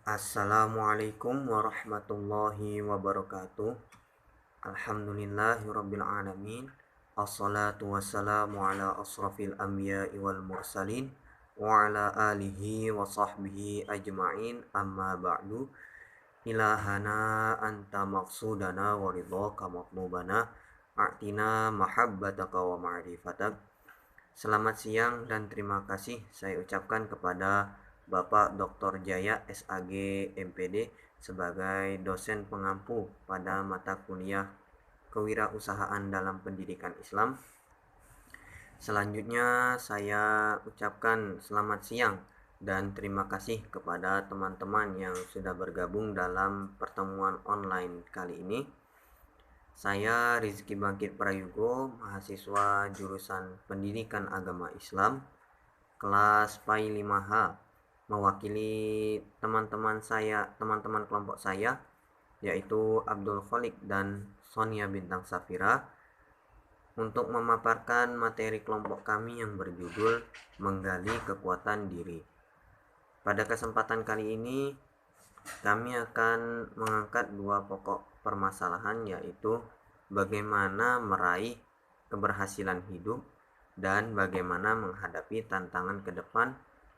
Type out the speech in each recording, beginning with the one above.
Assalamualaikum warahmatullahi wabarakatuh. Alhamdulillahirabbil alamin. Assalatu wassalamu ala asrafil anbiya'i wal mursalin wa ala alihi wa sahbihi ajma'in. Amma ba'du. Ilahana anta maqsudana wa ridhaka matlubana. A'tina mahabbataka wa ma'rifatak. Selamat siang dan terima kasih saya ucapkan kepada Bapak Dr. Jaya SAG MPD sebagai dosen pengampu pada mata kuliah Kewirausahaan dalam Pendidikan Islam. Selanjutnya saya ucapkan selamat siang dan terima kasih kepada teman-teman yang sudah bergabung dalam pertemuan online kali ini. Saya Rizky Bangkit Prayogo, mahasiswa jurusan Pendidikan Agama Islam, kelas PAI 5H, mewakili teman-teman kelompok saya, yaitu Abdul Kholik dan Sonia Bintang Safira, untuk memaparkan materi kelompok kami yang berjudul Menggali Kekuatan Diri. Pada kesempatan kali ini, kami akan mengangkat dua pokok permasalahan, yaitu bagaimana meraih keberhasilan hidup dan bagaimana menghadapi tantangan ke depan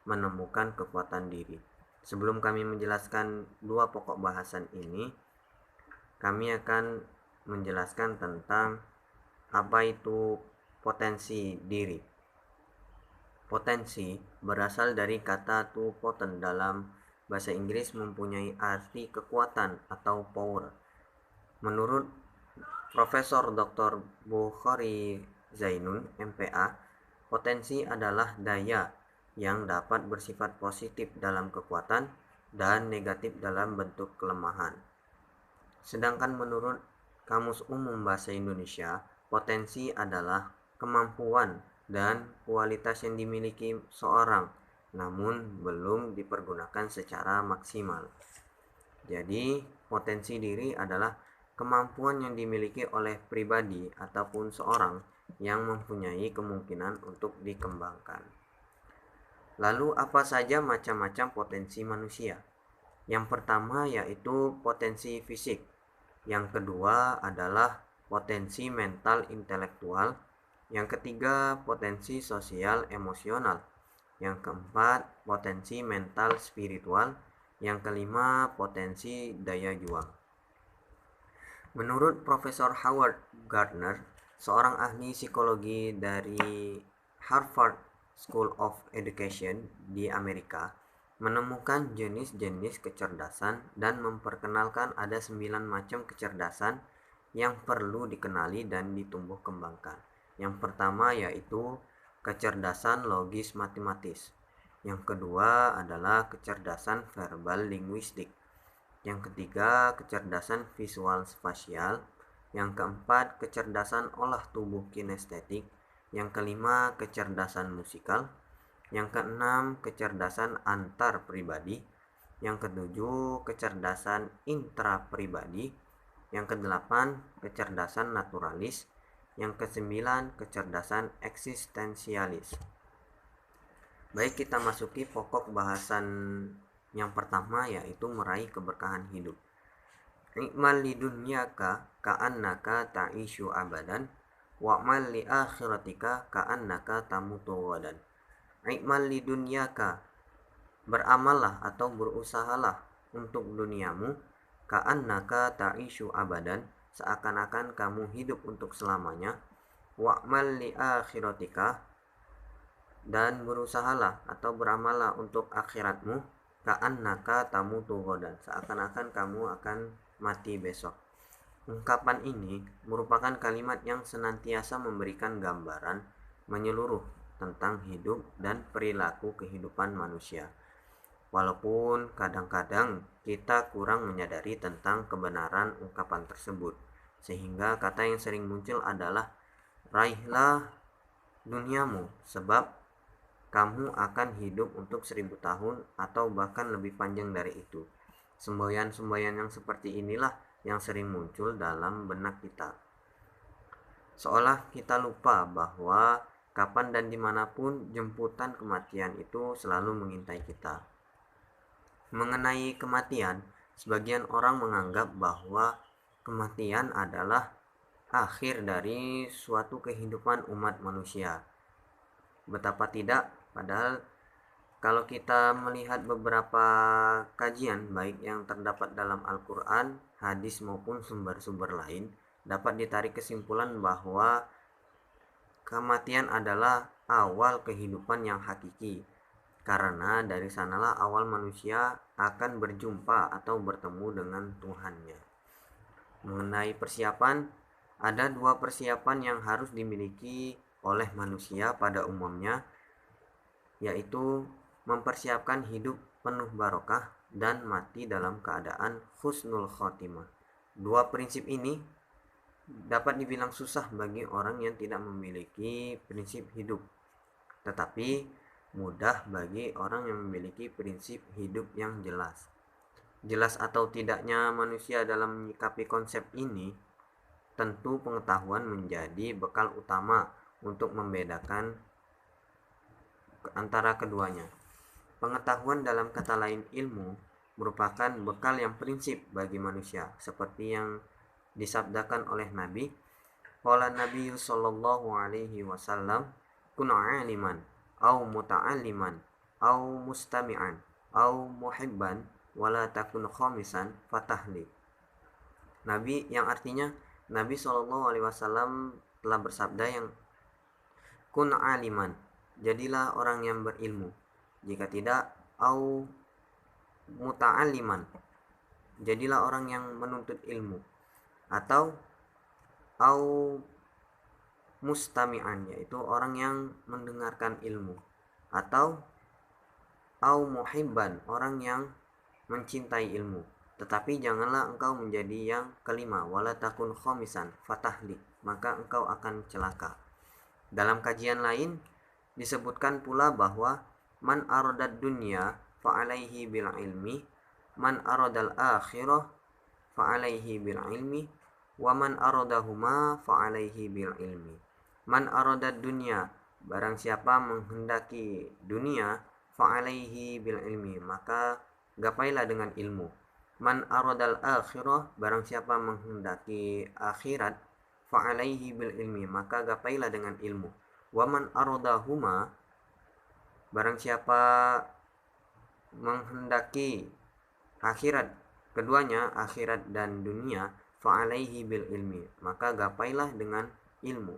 menemukan kekuatan diri. Sebelum kami menjelaskan dua pokok bahasan ini, kami akan menjelaskan tentang apa itu potensi diri. Potensi berasal dari kata to poten dalam bahasa Inggris, mempunyai arti kekuatan atau power. Menurut Profesor Dr. Bukhari Zainun, MPA, potensi adalah daya yang dapat bersifat positif dalam kekuatan dan negatif dalam bentuk kelemahan. Sedangkan menurut Kamus Umum Bahasa Indonesia, potensi adalah kemampuan dan kualitas yang dimiliki seorang namun belum dipergunakan secara maksimal. Jadi, potensi diri adalah kemampuan yang dimiliki oleh pribadi ataupun seorang yang mempunyai kemungkinan untuk dikembangkan. Lalu apa saja macam-macam potensi manusia? Yang pertama yaitu potensi fisik. Yang kedua adalah potensi mental intelektual. Yang ketiga potensi sosial emosional. Yang keempat potensi mental spiritual. Yang kelima potensi daya juang. Menurut Profesor Howard Gardner, seorang ahli psikologi dari Harvard School of Education di Amerika, menemukan jenis-jenis kecerdasan dan memperkenalkan ada 9 macam kecerdasan yang perlu dikenali dan ditumbuh kembangkan. Yang pertama yaitu kecerdasan logis matematis. Yang kedua adalah kecerdasan verbal linguistik. Yang ketiga, kecerdasan visual spasial. Yang keempat, kecerdasan olah tubuh kinestetik. Yang kelima, kecerdasan musikal. Yang keenam, kecerdasan antar pribadi. Yang ketujuh, kecerdasan intrapribadi. Yang kedelapan, kecerdasan naturalis. Yang kesembilan, kecerdasan eksistensialis. Baik, kita masuki pokok bahasan yang pertama, yaitu meraih keberkahan hidup. Ikmal lidunyaka ka'annaka ta'ishu abadan wa'mal li akhiratika ka'annaka tamutu wadan. Ikmal lidunyaka, beramallah atau berusahalah untuk duniamu, ka'annaka ta'ishu abadan, seakan-akan kamu hidup untuk selamanya. Wa'mal li akhiratika, dan berusahalah atau beramallah untuk akhiratmu, ka'annaka tamutu ghadan, seakan-akan kamu akan mati besok. Ungkapan ini merupakan kalimat yang senantiasa memberikan gambaran menyeluruh tentang hidup dan perilaku kehidupan manusia. Walaupun kadang-kadang kita kurang menyadari tentang kebenaran ungkapan tersebut, sehingga kata yang sering muncul adalah raihlah duniamu, sebab kamu akan hidup untuk 1000 tahun atau bahkan lebih panjang dari itu. Semboyan-semboyan yang seperti inilah yang sering muncul dalam benak kita, seolah kita lupa bahwa kapan dan dimanapun jemputan kematian itu selalu mengintai kita. Mengenai kematian, sebagian orang menganggap bahwa kematian adalah akhir dari suatu kehidupan umat manusia. Betapa tidak, padahal kalau kita melihat beberapa kajian baik yang terdapat dalam Al-Quran, hadis maupun sumber-sumber lain, dapat ditarik kesimpulan bahwa kematian adalah awal kehidupan yang hakiki, karena dari sanalah awal manusia akan berjumpa atau bertemu dengan Tuhannya. Mengenai persiapan, ada dua persiapan yang harus dimiliki oleh manusia pada umumnya, yaitu mempersiapkan hidup penuh barokah dan mati dalam keadaan husnul khotimah. Dua prinsip ini dapat dibilang susah bagi orang yang tidak memiliki prinsip hidup, tetapi mudah bagi orang yang memiliki prinsip hidup yang jelas. Jelas atau tidaknya manusia dalam menyikapi konsep ini, tentu pengetahuan menjadi bekal utama untuk membedakan antara keduanya. Pengetahuan dalam kata lain ilmu merupakan bekal yang prinsip bagi manusia, seperti yang disabdakan oleh Nabi. Qala Nabi sallallahu alaihi wasallam, kun aliman au muta'alliman au mustami'an au muhibban wala takun khamisan fatahli. Nabi, yang artinya Nabi sallallahu alaihi wasallam telah bersabda yang kun aliman, jadilah orang yang berilmu. Jika tidak, au muta'alliman, jadilah orang yang menuntut ilmu. Atau au mustami'an, yaitu orang yang mendengarkan ilmu. Atau au muhibban, orang yang mencintai ilmu. Tetapi janganlah engkau menjadi yang kelima, wala takun khamisan fatahlik, maka engkau akan celaka. Dalam kajian lain disebutkan pula bahwa man aradad dunya fa'alaihi bil ilmi, man aradal akhirah fa'alaihi bil ilmi, wa man aradahuma fa'alaihi bil ilmi. Man aradad dunya, barang siapa menghendaki dunia, fa'alaihi bil ilmi, maka gapailah dengan ilmu. Man aradal akhirah, barang siapa menghendaki akhirat, fa'alaihi bil ilmi, maka gapailah dengan ilmu. Wa man aradahuma, barang siapa menghendaki akhirat, keduanya akhirat dan dunia, fa'alaihi bil ilmi, maka gapailah dengan ilmu.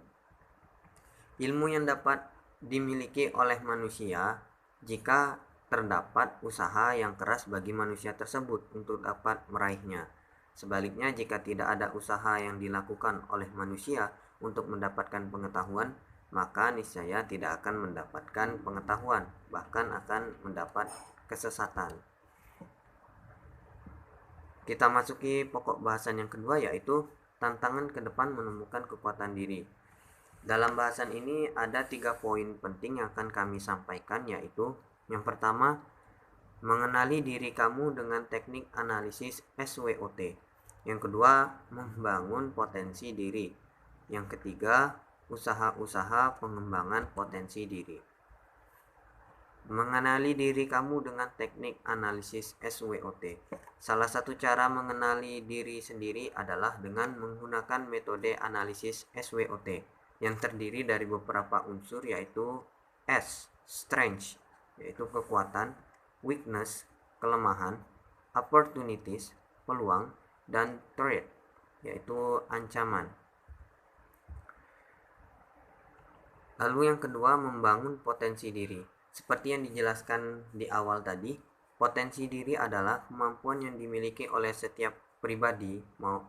Ilmu yang dapat dimiliki oleh manusia jika terdapat usaha yang keras bagi manusia tersebut untuk dapat meraihnya. Sebaliknya, jika tidak ada usaha yang dilakukan oleh manusia untuk mendapatkan pengetahuan, maka niscaya tidak akan mendapatkan pengetahuan, bahkan akan mendapat kesesatan. Kita masuki pokok bahasan yang kedua, yaitu tantangan ke depan menemukan kekuatan diri. Dalam bahasan ini ada 3 poin penting yang akan kami sampaikan, yaitu yang pertama, mengenali diri kamu dengan teknik analisis SWOT. Yang kedua, membangun potensi diri. Yang ketiga, usaha-usaha pengembangan potensi diri. Mengenali diri kamu dengan teknik analisis SWOT. Salah satu cara mengenali diri sendiri adalah dengan menggunakan metode analisis SWOT yang terdiri dari beberapa unsur, yaitu S, strength, yaitu kekuatan, weakness, kelemahan, opportunities, peluang, dan threat, yaitu ancaman. Lalu yang kedua, membangun potensi diri. Seperti yang dijelaskan di awal tadi, potensi diri adalah kemampuan yang dimiliki oleh setiap pribadi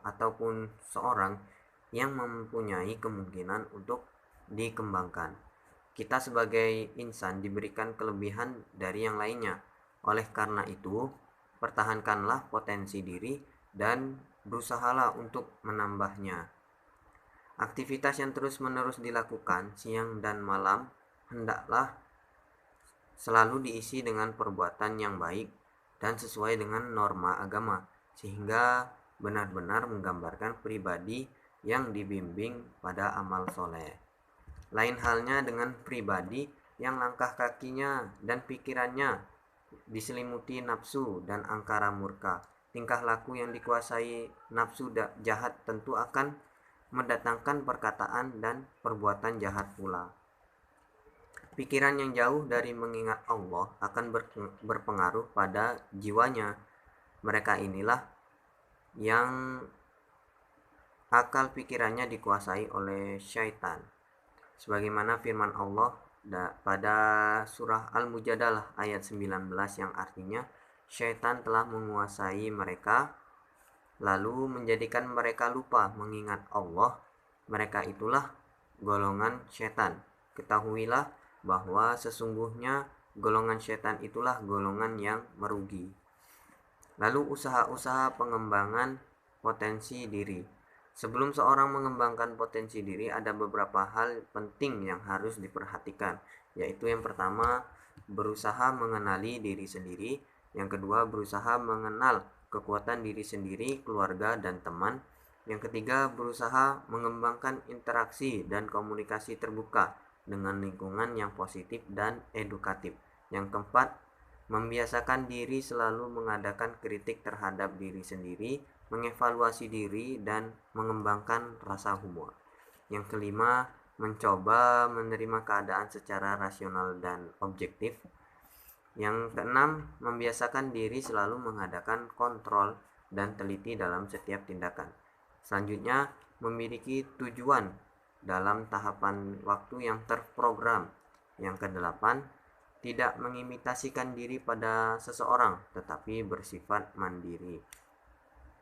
ataupun seorang yang mempunyai kemungkinan untuk dikembangkan. Kita sebagai insan diberikan kelebihan dari yang lainnya. Oleh karena itu, pertahankanlah potensi diri dan berusahalah untuk menambahnya. Aktivitas yang terus-menerus dilakukan siang dan malam hendaklah selalu diisi dengan perbuatan yang baik dan sesuai dengan norma agama, sehingga benar-benar menggambarkan pribadi yang dibimbing pada amal soleh. Lain halnya dengan pribadi yang langkah kakinya dan pikirannya diselimuti nafsu dan angkara murka. Tingkah laku yang dikuasai nafsu jahat tentu akan mendatangkan perkataan dan perbuatan jahat pula. Pikiran yang jauh dari mengingat Allah akan berpengaruh pada jiwanya. Mereka inilah yang akal pikirannya dikuasai oleh syaitan. Sebagaimana firman Allah pada surah Al-Mujadalah ayat 19 yang artinya, syaitan telah menguasai mereka lalu menjadikan mereka lupa mengingat Allah. Mereka itulah golongan syaitan. Ketahuilah bahwa sesungguhnya golongan syaitan itulah golongan yang merugi. Lalu usaha-usaha pengembangan potensi diri. Sebelum seorang mengembangkan potensi diri, ada beberapa hal penting yang harus diperhatikan, yaitu yang pertama, berusaha mengenali diri sendiri. Yang kedua, berusaha mengenal kekuatan diri sendiri, keluarga, dan teman. Yang ketiga, berusaha mengembangkan interaksi dan komunikasi terbuka dengan lingkungan yang positif dan edukatif. Yang keempat, membiasakan diri selalu mengadakan kritik terhadap diri sendiri, mengevaluasi diri, dan mengembangkan rasa humor. Yang kelima, mencoba menerima keadaan secara rasional dan objektif. Yang keenam, membiasakan diri selalu mengadakan kontrol dan teliti dalam setiap tindakan. Selanjutnya, memiliki tujuan dalam tahapan waktu yang terprogram. Yang kedelapan, tidak mengimitasikan diri pada seseorang, tetapi bersifat mandiri.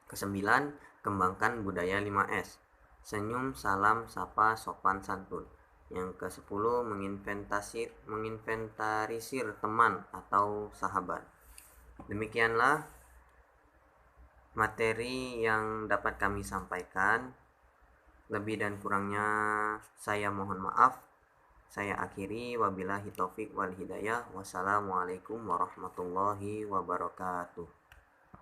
Kesembilan, kembangkan budaya 5S. Senyum, salam, sapa, sopan, santun. Yang ke-10, menginventarisir teman atau sahabat. Demikianlah materi yang dapat kami sampaikan. Lebih dan kurangnya saya mohon maaf. Saya akhiri, wabillahi taufik wal hidayah. Wassalamualaikum warahmatullahi wabarakatuh.